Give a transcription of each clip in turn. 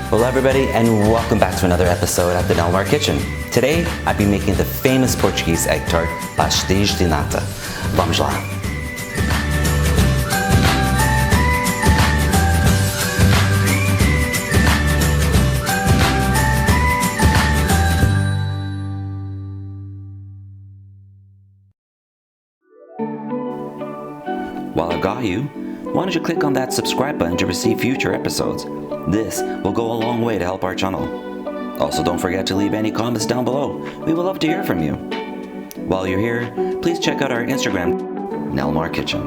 Hello everybody and welcome back to another episode at the Nelmar Kitchen. Today I'll be making the famous Portuguese egg tart, Pasteis De Nata. Vamos lá! While I got you, why don't you click on that subscribe button to receive future episodes? This will go a long way to help our channel. Also, don't forget to leave any comments down below. We would love to hear from you. While you're here, please check out our Instagram, Nelmar Kitchen.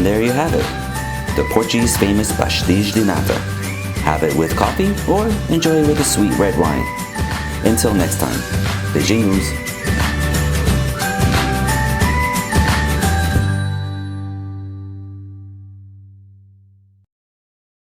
there you have it, the Portuguese famous Pasteis De Nata. Have it with coffee or enjoy it with a sweet red wine. Until next time, beijinhos!